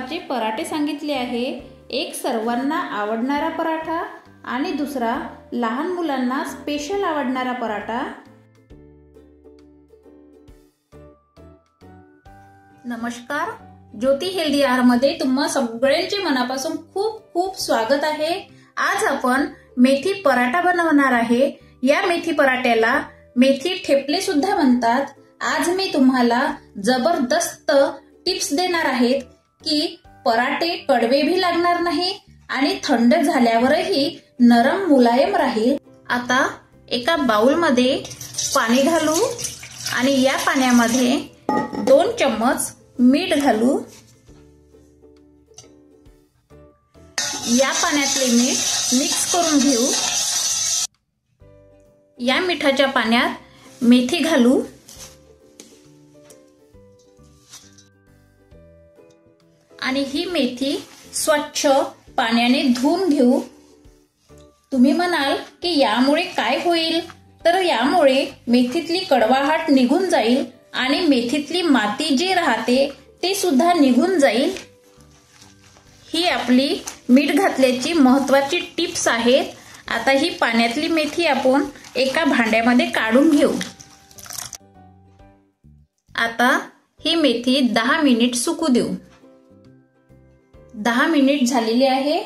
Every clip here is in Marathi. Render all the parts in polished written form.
प्रकारचे पराठे सांगितले आहे। एक सर्वांना आवडणारा पराठा आणि दुसरा लहान मुलांना स्पेशल आवडणारा पराठा। नमस्कार, ज्योती हेल्दी आहार मध्ये तुम्हा सगळ्यांचे मनापासून खूप खूप स्वागत आहे। आज आपण मेथी पराठा बनवणार आहे। या मेथी पराठ्याला मेथी ठेपले सुद्धा म्हणतात। आज मी तुम्हाला जबरदस्त टिप्स देणार आहेत की पराठे कडवे भी लागणार नाही आणि थंड झाल्यावरही नरम मुलायम राहील। आता एका बाउल मध्ये पाणी घालू आणि या पाण्यामध्ये 2 चम्मच मीठ घालू। या पाण्यातले मीठ मिक्स करून घेऊ। या मिठाच्या पाण्यात मेथी घालू आणि ही मेथी स्वच्छ पाण्याने धुवून घेऊ। तुम्ही म्हणाल की यामुळे काय होईल? तर यामुळे मेथीतली कडवाहट निघून जाईल आणि मेथीतली माती जी राहते ते सुद्धा निघून जाईल। ही आपली मीठ घातल्याची महत्त्वाची टिप्स आहेत। आता ही पाण्यातली मेथी आपण एका भांड्यामध्ये काढून घेऊ। आता ही मेथी 10 मिनिट सुकू देऊ। 10 मिनिट झालेली आहे।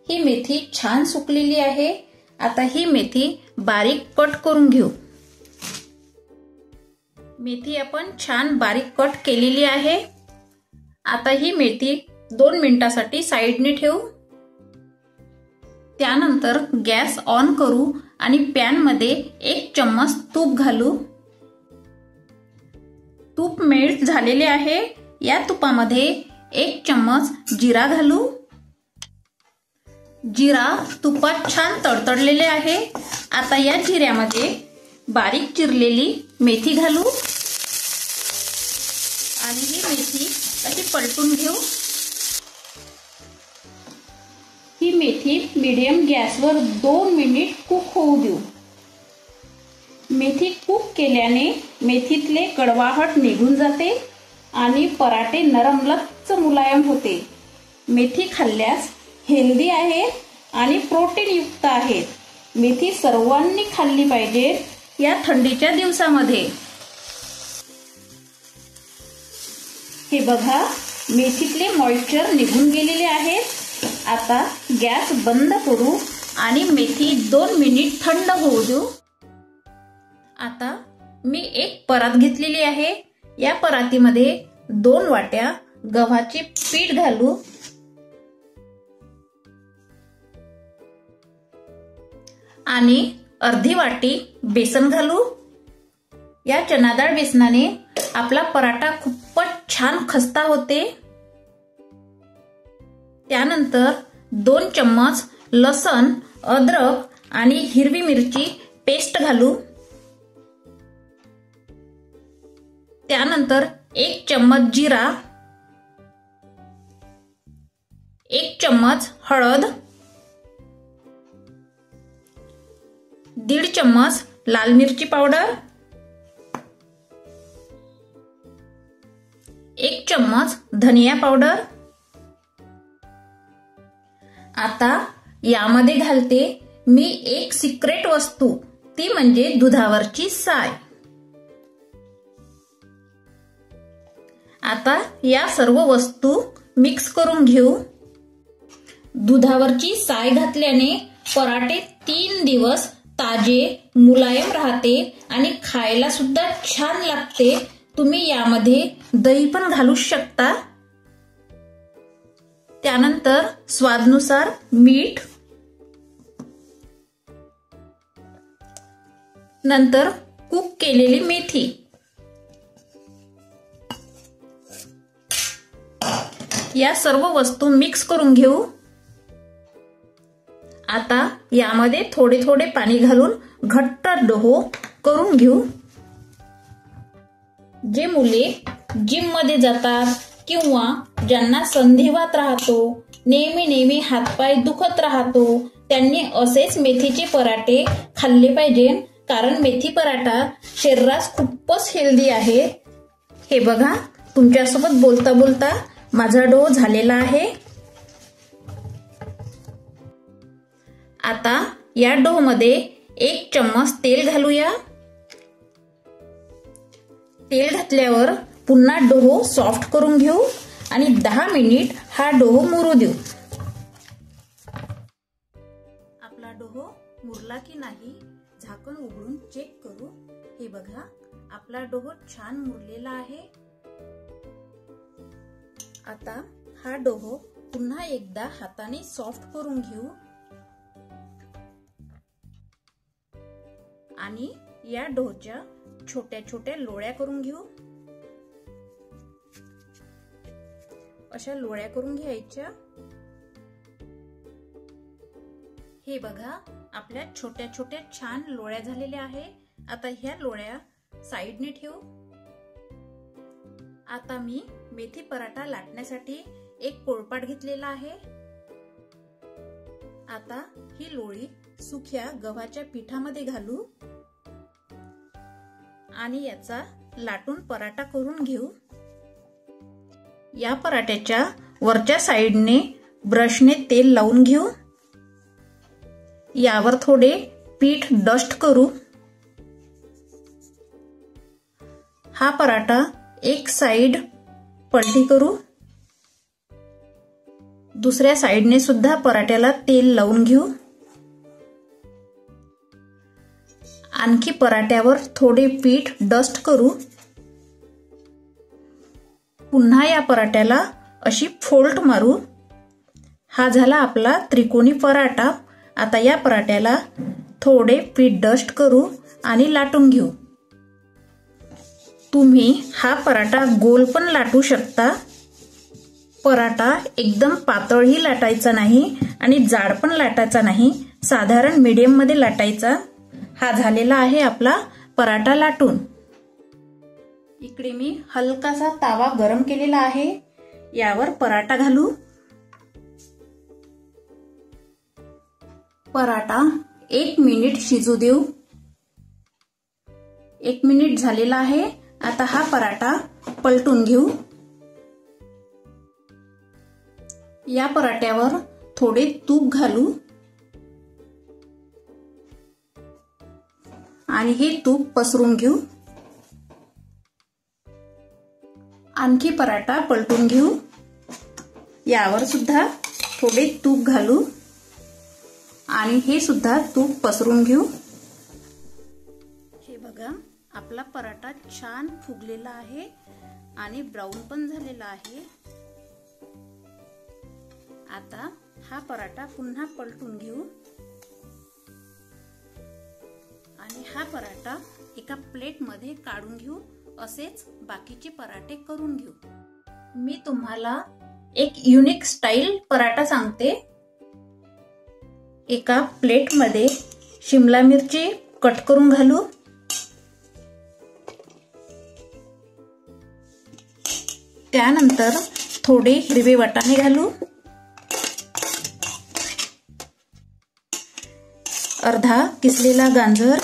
ही मेथी छान सुकलेली आहे। आता ही मेथी बारीक कट करून घेऊ। मेथी आपण छान बारीक कट केलेली आहे। आता ही मेथी 2 मिनिटांसाठी साइडने ठेवू। त्यानंतर गॅस ऑन करू आणि पॅन मध्ये 1 चम्मच तूप घालू। तूप मेल्ट झालेले आहे। या तुपामध्ये 1 चम्मच जिरा घालू। जिरा तुपात छान तडतडलेले आहे। आता या जिऱ्यामध्ये बारीक चिरलेली मेथी घालू आणि ही मेथी अशी पलटून घेऊ। ही मेथी मीडियम गॅसवर 2 मिनिट कुक होऊ देऊ। मेथी कुक केल्याने मेथीतले कडवाहट निघून जाते आणि पराठे नरम लच्च मुलायम होते। मेथी खाल्ल्यास हेल्दी आहे आणि प्रोटीन युक्त आहेत। मेथी सर्वांनी खाल्ली पाहिजे या थंडीच्या दिवसामध्ये। हे बघा, मेथीतले मॉइश्चर निघून गेलेले आहेत। आता गॅस बंद करू आणि मेथी 2 मिनिट थंड होऊ देऊ। आता मी एक परात घेतलेली आहे। या परातीमध्ये 2 वाट्या गव्हाचे पीठ घालू आणि अर्धी वाटी बेसन घालू। या चना डाळ बेसनाने आपला पराठा खूपच छान खस्ता होते। त्यानंतर 2 चम्मच लसण, अद्रक आणि हिरवी मिरची पेस्ट घालू। त्यानंतर 1 चम्मच जिरा, 1 चम्मच हळद, 1.5 चम्मच लाल मिरची पावडर, 1 चम्मच धनिया पावडर। आता यामध्ये घालते मी एक सिक्रेट वस्तू, ती म्हणजे दुधावरची साय। आता या सर्व वस्तू मिक्स करून घेऊ। दुधावरची साय घातल्याने पराठे 3 दिवस ताजे मुलायम राहते आणि खायला सुद्धा छान लागते। तुम्ही यामध्ये दही पण घालू शकता। त्यानंतर स्वादानुसार मीठ, नंतर कुक केलेली मेथी। या सर्व वस्तू मिक्स करून घेऊ। आता यामध्ये थोडे थोडे पाणी घालून घट्ट डो करून घेऊ। जे मुले जिम मध्ये जातात किंवा ज्यांना संधिवात राहतो, नेहमी हातपाय दुखत राहतो, त्यांनी असेच मेथीचे पराठे खाल्ले पाहिजे। कारण मेथी पराठा शरीरास खूपच हेल्दी आहे। हे बघा, तुमच्यासोबत बोलता बोलता माझा डो झालेला आहे। आता या डो मध्ये 1 चम्मच तेल घालूया। तेल घातल्यावर पुन्हा डो सॉफ्ट करून घेऊ आणि 10 मिनिट हा डो मुरू देऊ। आपला डो मुरला की नाही झाकण उघडून चेक करू। हे बघा, आपला डो छान मुरलेला आहे। आता हा डो पुन्हा एकदा हाताने सॉफ्ट करून घेऊ आणि या डोच्या छोट्या छोट्या लोळ्या करून घेऊ। अशा लोळ्या करून घ्यायच्या। हे बघा, आपल्या छोट्या छोट्या छान लोळ्या झालेल्या आहे। आता ह्या लोळ्या साइडने ठेवू। आता मी मेथी पराठा लाटण्यासाठी एक पोळपाट घेतलेला आहे। आता ही लोळी सुक्या गव्हाच्या पिठामध्ये घालू आणि याचा लाटून पराठा करून घेऊ। या पराठ्याच्या वरच्या साइडने ब्रशने तेल लावून घेऊ। यावर थोडे पीठ डस्ट करू। हा पराठा एक साइड पलटी करू। दुसऱ्या साइडने सुद्धा पराठ्याला तेल लावून घेऊ। आणखी पराठ्यावर थोडे पीठ डस्ट करू। पुन्हा या पराठ्याला अशी फोल्ड मारू। हा झाला आपला त्रिकोणी पराठा। आता या पराठ्याला थोडे पीठ डस्ट करू आणि लाटून घेऊ। तुम्ही हा पराठा गोल पण लाटू शकता। पराठा एकदम पातळही लाटायचा नाही आणि जाड पण लाटायचा नाही, साधारण मीडियम मध्ये लाटायचा। हा झालेला आहे आपला पराठा लाटून। इकडे मी हलकासा तावा गरम केलेला आहे। यावर पराठा घालू। पराठा 1 मिनिट शिजू देऊ। 1 मिनिट झालेला आहे। आता हा पराठा पलटून घेऊ। या पराठ्यावर थोडे तूप घालू आणि हे तूप पसरून घेऊ। आणखी पराठा पलटून घेऊ। यावर सुद्धा थोडे तूप घालू आणि हे सुद्धा तूप पसरून घेऊ। हे बघा, आपला पराठा छान फुगलेला आहे आणि ब्राऊन पण झालेला आहे। आता हा पराठा पुन्हा पलटून घेऊ आणि हा पराठा एका प्लेट मध्ये काढून घेऊ। असेच बाकीचे पराठे करून घेऊ। मी तुम्हाला एक युनिक स्टाईल पराठा सांगते। एका प्लेट मध्ये शिमला मिरची कट करून घालू। त्यानंतर थोडे हिरवे वाटाणे घालू। अर्धा किसलेला गाजर,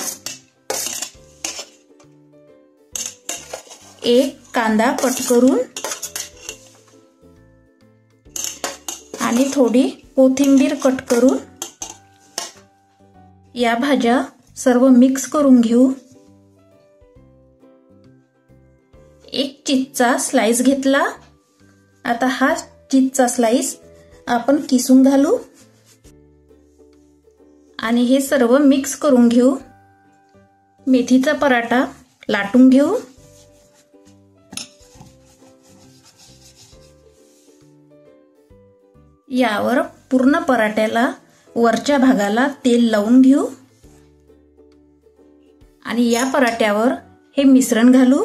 एक कांदा कट करून आणि थोडी कोथिंबीर कट करून या भाज्या सर्व मिक्स करून घेऊ। एक चीजचा स्लाइस घेतला। आता हा चीजचा स्लाइस आपण किसून घालू आणि हे सर्व मिक्स करून घेऊ। मेथीचा पराठा लाटून घेऊ। यावर पूर्ण पराठ्याला वरच्या भागाला तेल लावून घेऊ आणि या पराठ्यावर हे मिश्रण घालू।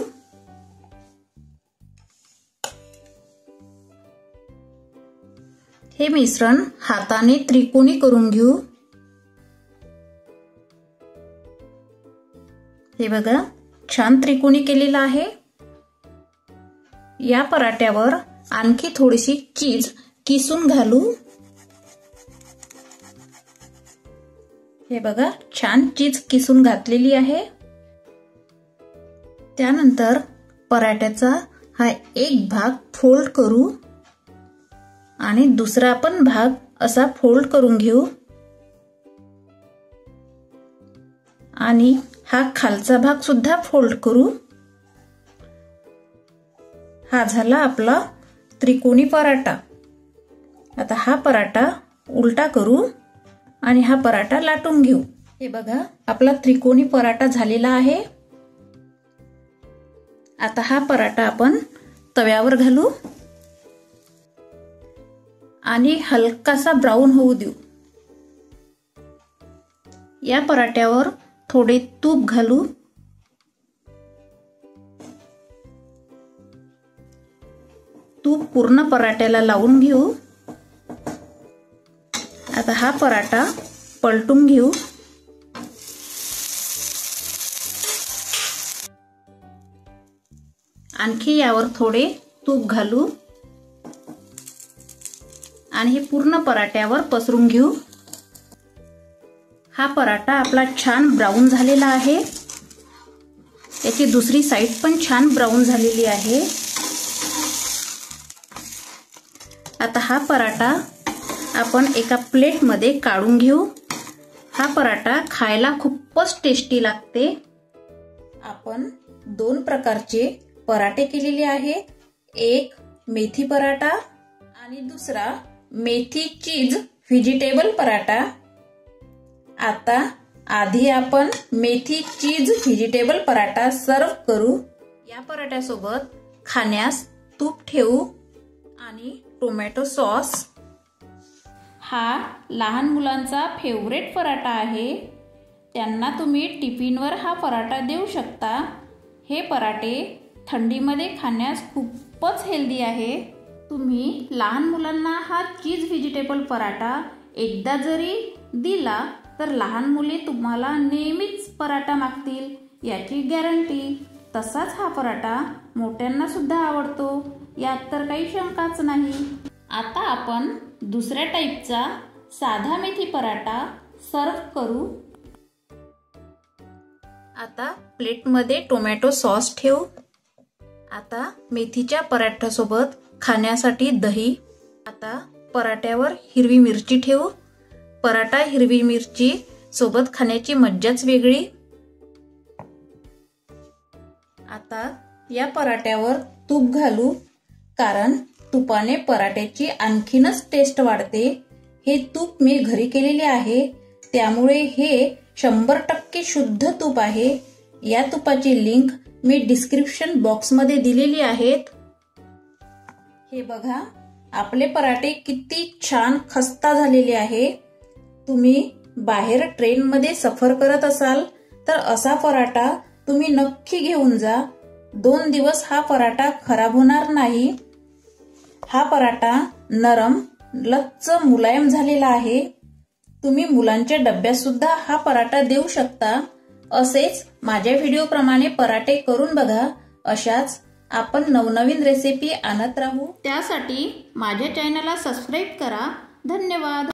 हे मिश्रण हाताने त्रिकोणी करून घेऊ। हे बघा, छान त्रिकोणी केलेला आहे। या पराठ्यावर आणखी थोडीशी चीज किसून घालू। हे बघा, छान चीज किसून घातलेली आहे। त्यानंतर पराठ्याचा हा एक भाग फोल्ड करू आणि दुसरा पण भाग असा फोल्ड करून घेऊ आणि हा खालचा भाग सुद्धा फोल्ड करू। हा झाला आपला त्रिकोणी पराठा। आता हा पराठा उलटा करू आणि हा पराठा लाटून घेऊ। हे बघा आपला त्रिकोणी पराठा झालेला आहे। आता हा पराठा आपण तव्यावर घालू आणि हलकासा ब्राऊन होऊ देऊ। या पराठ्यावर थोडे तूप घालू तूप पूर्ण पराठ्याला लावून घेऊ। आता हा पराठा पलटून घेऊ। आणखी यावर थोडे तूप घालू आणि हे पूर्ण पराठ्यावर पसरून घेऊ। हा पराठा आपला छान ब्राऊन झालेला आहे। याची दुसरी साइड पण छान ब्राऊन झालेली आहे। आता हा पराठा आपण एका प्लेट मध्ये काढून घेऊ। हा पराठा खायला खूपच टेस्टी लागते। आपण दोन प्रकारचे पराठे केलेले आहेत। एक मेथी पराठा आणि दुसरा मेथी चीज व्हेजिटेबल पराठा। आता आधी आपण मेथी चीज व्हेजिटेबल पराठा सर्व करू। या पराठ्यासोबत खाण्यास तूप ठेवू आणि टोमॅटो सॉस। हा लहान मुलांचा फेवरेट पराठा आहे। त्यांना तुम्ही टिफिनवर हा पराठा देऊ शकता। हे पराठे थंडीमध्ये खाण्यास खूपच हेल्दी आहे। तुम्ही लहान मुलांना हा चीज व्हेजिटेबल पराठा एकदा जरी दिला तर लहान मुले तुम्हाला नेहमीच पराठा मागतील याची गॅरंटी। तसाच हा पराठा मोठ्यांना सुद्धा आवडतो, यात तर काही शंकाच नाही। आता आपण दुसऱ्या टाईपचा साधा मेथी पराठा सर्व करू। आता प्लेटमध्ये टोमॅटो सॉस ठेवू। आता मेथीच्या पराठ्यासोबत खाण्यासाठी दही। आता पराठ्यावर हिरवी मिरची ठेवू। पराठा हिरवी मिरची सोबत खाण्याची मज्जाच वेगळी। आता या पराठ्यावर तूप घालू, कारण तुपाने पराठ्याची आणखीनच टेस्ट वाढते। हे तूप मी घरी केलेले आहे, त्यामुळे हे 100% शुद्ध तूप आहे। या तुपाची लिंक मी डिस्क्रिप्शन बॉक्स मध्ये दिलेली आहेत। हे बघा आपले पराठे किती छान खस्ता झालेले आहे। तुम्ही बाहेर ट्रेन मध्ये सफर करत असाल तर असा पराठा तुम्ही नक्की घेऊन जा। 2 दिवस हा पराठा खराब होणार नाही। हा पराठा नरम लच्च मुलायम झालेला आहे। तुम्ही मुलांच्या डब्यात सुद्धा हा पराठा देऊ शकता। असेच माझ्या व्हिडिओ प्रमाणे पराठे करून बघा। अशाच आपण नवनवीन रेसिपी आणत राहू। त्यासाठी माझ्या चॅनलला सबस्क्राइब करा। धन्यवाद।